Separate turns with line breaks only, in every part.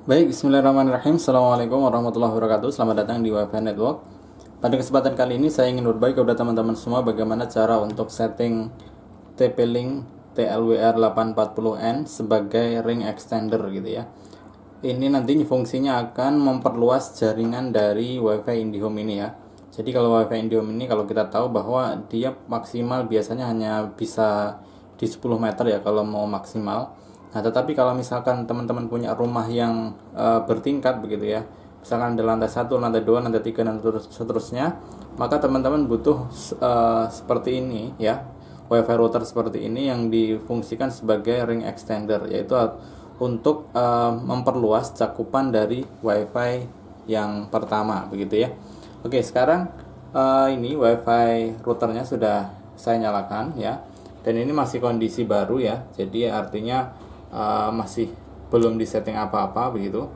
Baik, bismillahirrahmanirrahim. Assalamualaikum warahmatullahi wabarakatuh. Selamat datang di WiFi Network. Pada kesempatan kali ini saya ingin berbagi kepada teman-teman semua bagaimana cara untuk setting TP-Link TLWR840N sebagai ring extender gitu ya. Ini nantinya fungsinya akan memperluas jaringan dari WiFi IndiHome ini ya. Jadi kalau WiFi IndiHome ini kalau kita tahu bahwa dia maksimal biasanya hanya bisa di 10 meter ya kalau mau maksimal. Nah, tetapi kalau misalkan teman-teman punya rumah yang bertingkat begitu ya, misalkan ada lantai 1, lantai 2, lantai 3 dan seterusnya, maka teman-teman butuh seperti ini ya, WiFi router seperti ini yang difungsikan sebagai ring extender, yaitu untuk memperluas cakupan dari WiFi yang pertama begitu ya. Oke, sekarang ini WiFi routernya sudah saya nyalakan ya, dan ini masih kondisi baru ya, jadi artinya masih belum disetting apa-apa begitu.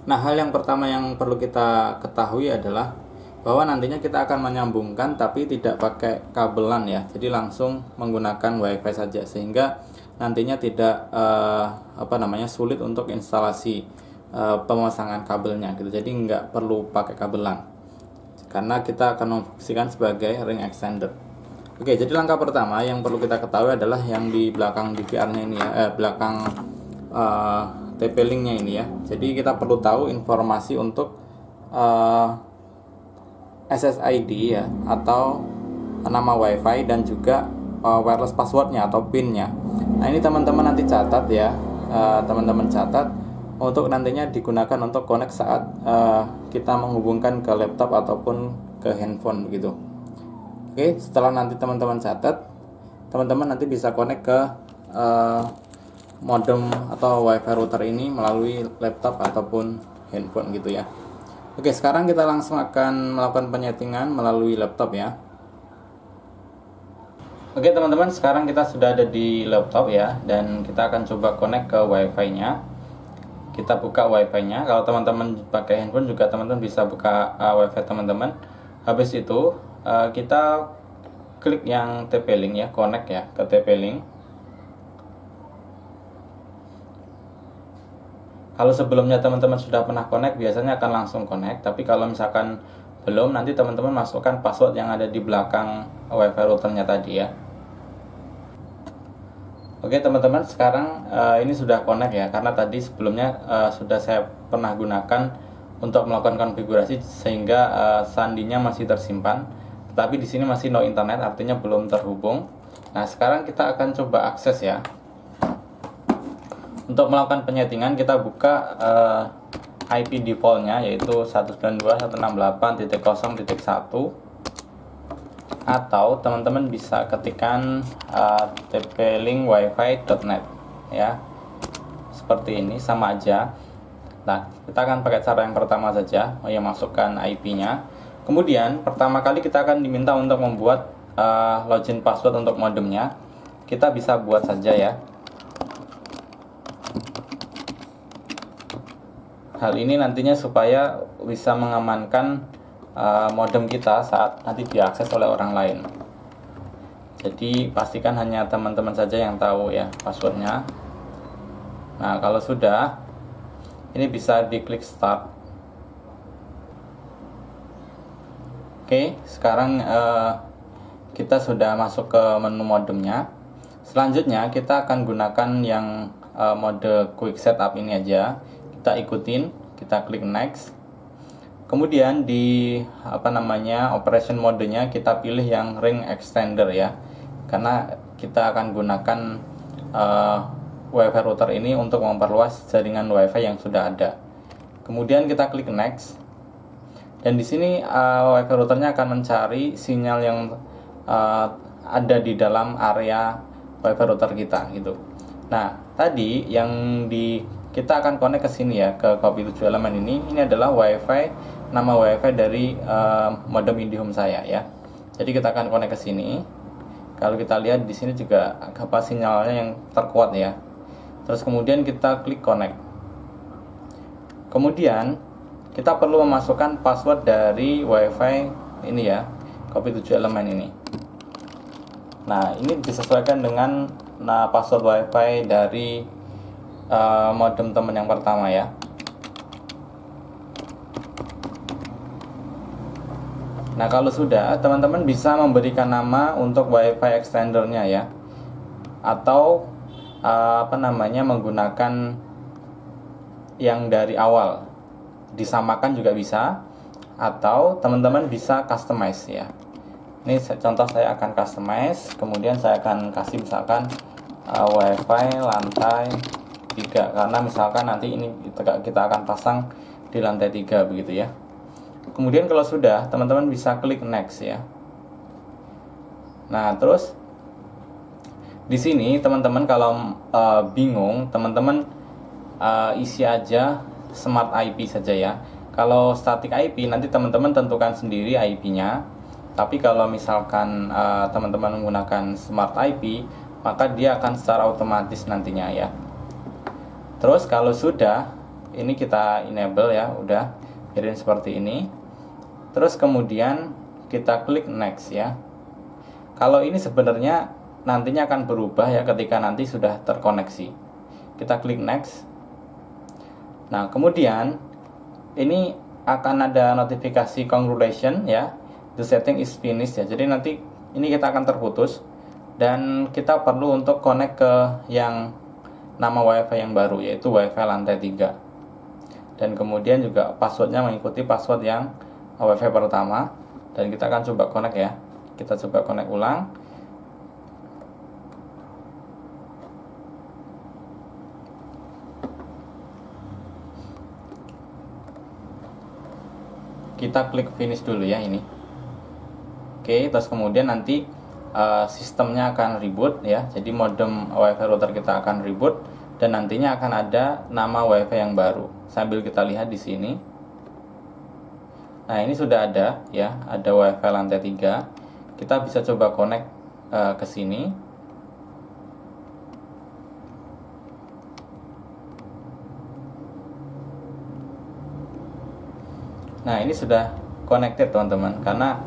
Nah, hal yang pertama yang perlu kita ketahui adalah bahwa nantinya kita akan menyambungkan tapi tidak pakai kabelan ya, jadi langsung menggunakan WiFi saja, sehingga nantinya tidak sulit untuk instalasi pemasangan kabelnya gitu. Jadi nggak perlu pakai kabelan karena kita akan memfungsikan sebagai ring extender. Oke, jadi langkah pertama yang perlu kita ketahui adalah yang di belakang DVR-nya ini ya, belakang TP-Link-nya ini ya. Jadi kita perlu tahu informasi untuk SSID ya, atau nama WiFi dan juga wireless password-nya atau PIN-nya. Nah, ini teman-teman nanti catat ya, teman-teman catat untuk nantinya digunakan untuk connect saat kita menghubungkan ke laptop ataupun ke handphone begitu. Oke, setelah nanti teman-teman catat, teman-teman nanti bisa connect ke modem atau WiFi router ini melalui laptop ataupun handphone gitu ya. Oke, sekarang kita langsung akan melakukan penyetingan melalui laptop ya. Oke teman-teman, sekarang kita sudah ada di laptop ya, dan kita akan coba connect ke WiFi-nya. Kita buka WiFi-nya. Kalau teman-teman pakai handphone juga teman-teman bisa buka WiFi teman-teman. Habis itu kita klik yang TP-Link ya, connect ya ke TP-Link. Kalau sebelumnya teman-teman sudah pernah connect, biasanya akan langsung connect. Tapi kalau misalkan belum, nanti teman-teman masukkan password yang ada di belakang WiFi routernya tadi ya. Oke teman-teman, sekarang ini sudah connect ya, karena tadi sebelumnya sudah saya pernah gunakan untuk melakukan konfigurasi sehingga sandinya masih tersimpan. Tapi di sini masih no internet, artinya belum terhubung. Nah, sekarang kita akan coba akses ya. Untuk melakukan penyetingan, kita buka IP defaultnya, yaitu 192.168.0.1, atau teman-teman bisa ketikkan tp-link wifi.net ya. Seperti ini, sama aja. Nah, kita akan pakai cara yang pertama saja, yang masukkan IP-nya. Kemudian pertama kali kita akan diminta untuk membuat login password untuk modemnya. Kita bisa buat saja ya. Hal ini nantinya supaya bisa mengamankan modem kita saat nanti diakses oleh orang lain. Jadi pastikan hanya teman-teman saja yang tahu ya passwordnya. Nah, kalau sudah, ini bisa diklik start. Oke, sekarang kita sudah masuk ke menu modemnya. Selanjutnya kita akan gunakan yang mode quick setup ini aja. Kita ikutin, kita klik next. Kemudian di operation modenya kita pilih yang ring extender ya, karena kita akan gunakan WiFi router ini untuk memperluas jaringan WiFi yang sudah ada. Kemudian kita klik next. Dan di sini WiFi routernya akan mencari sinyal yang ada di dalam area WiFi router kita gitu. Nah, tadi yang kita akan connect ke sini ya, ke copy 7 elemen ini. Ini adalah nama WiFi dari modem IndiHome saya ya. Jadi kita akan connect ke sini. Kalau kita lihat di sini juga sinyalnya yang terkuat ya. Terus kemudian kita klik connect. Kemudian kita perlu memasukkan password dari WiFi ini ya, copy 7 elemen ini. Nah, ini disesuaikan dengan password WiFi dari modem teman yang pertama ya. Nah, kalau sudah, teman-teman bisa memberikan nama untuk WiFi extendernya ya, atau menggunakan yang dari awal, disamakan juga bisa, atau teman-teman bisa customize ya. Ini contoh, saya akan customize, kemudian saya akan kasih misalkan WiFi lantai 3, karena misalkan nanti ini kita akan pasang di lantai 3 begitu ya. Kemudian kalau sudah, teman-teman bisa klik next ya. Nah, terus di sini teman-teman kalau bingung, teman-teman isi aja smart IP saja ya. Kalau static IP nanti teman-teman tentukan sendiri IP-nya. Tapi kalau misalkan teman-teman menggunakan smart IP, maka dia akan secara otomatis nantinya ya. Terus kalau sudah, ini kita enable ya, udah jadi seperti ini. Terus kemudian kita klik next ya. Kalau ini sebenarnya nantinya akan berubah ya ketika nanti sudah terkoneksi. Kita klik next. Nah, kemudian ini akan ada notifikasi congratulations ya. The setting is finished ya. Jadi nanti ini kita akan terputus dan kita perlu untuk connect ke yang nama WiFi yang baru, yaitu WiFi lantai 3. Dan kemudian juga passwordnya mengikuti password yang WiFi pertama, dan kita akan coba connect ya. Kita coba connect ulang. Kita klik finish dulu ya ini. Oke, terus kemudian nanti sistemnya akan reboot ya. Jadi modem WiFi router kita akan reboot dan nantinya akan ada nama WiFi yang baru. Sambil kita lihat di sini. Nah, ini sudah ada ya, ada WiFi lantai 3. Kita bisa coba connect ke sini. Nah, ini sudah connected teman-teman, karena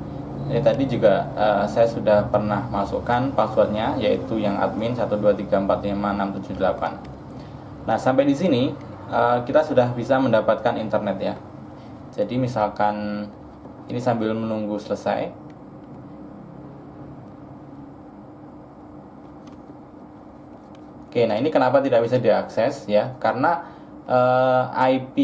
ini tadi juga saya sudah pernah masukkan passwordnya, yaitu yang admin 123456778. Nah, sampai di sini kita sudah bisa mendapatkan internet ya. Jadi misalkan ini sambil menunggu selesai. Oke, nah ini kenapa tidak bisa diakses ya? Karena IP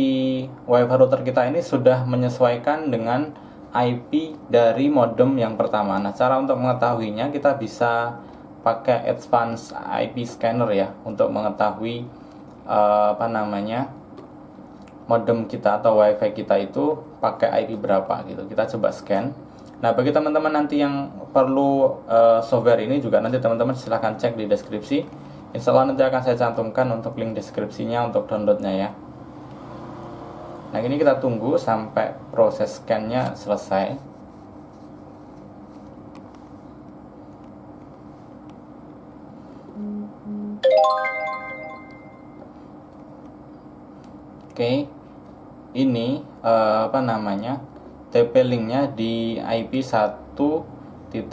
WiFi router kita ini sudah menyesuaikan dengan IP dari modem yang pertama. Nah, cara untuk mengetahuinya kita bisa pakai advanced IP scanner ya, untuk mengetahui modem kita atau WiFi kita itu pakai IP berapa gitu. Kita coba scan. Nah, bagi teman-teman nanti yang perlu software ini juga, nanti teman-teman silahkan cek di deskripsi. Insya Allah nanti akan saya cantumkan untuk link deskripsinya untuk downloadnya ya. Nah, ini kita tunggu sampai proses scan-nya selesai. Oke, ini TP linknya di IP 1.105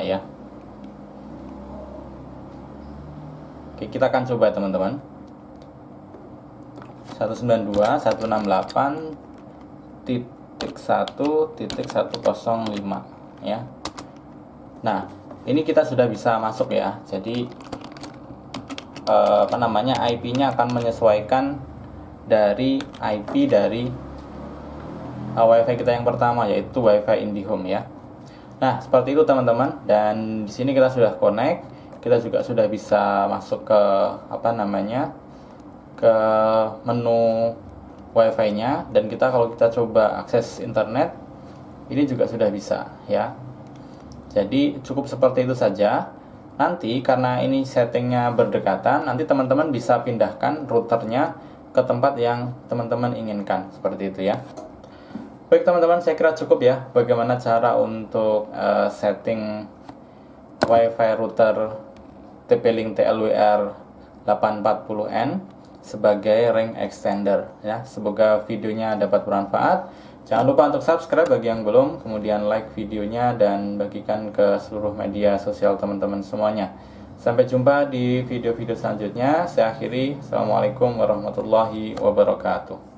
ya. Oke, kita akan coba teman-teman. 192.168.1.105 ya. Nah, ini kita sudah bisa masuk ya. Jadi IP-nya akan menyesuaikan dari IP dari WiFi kita yang pertama, yaitu WiFi IndiHome ya. Nah, seperti itu teman-teman. Dan di sini kita sudah connect. Kita juga sudah bisa masuk ke ke menu WiFi-nya, dan kalau kita coba akses internet, ini juga sudah bisa ya. Jadi cukup seperti itu saja. Nanti karena ini settingnya berdekatan, nanti teman-teman bisa pindahkan routernya ke tempat yang teman-teman inginkan, seperti itu ya. Baik teman-teman, saya kira cukup ya bagaimana cara untuk setting WiFi router TP-Link TLWR 840N sebagai ring extender ya. Semoga videonya dapat bermanfaat. Jangan lupa untuk subscribe bagi yang belum, kemudian like videonya dan bagikan ke seluruh media sosial teman-teman semuanya. Sampai jumpa di video-video selanjutnya. Saya akhiri. Assalamualaikum warahmatullahi wabarakatuh.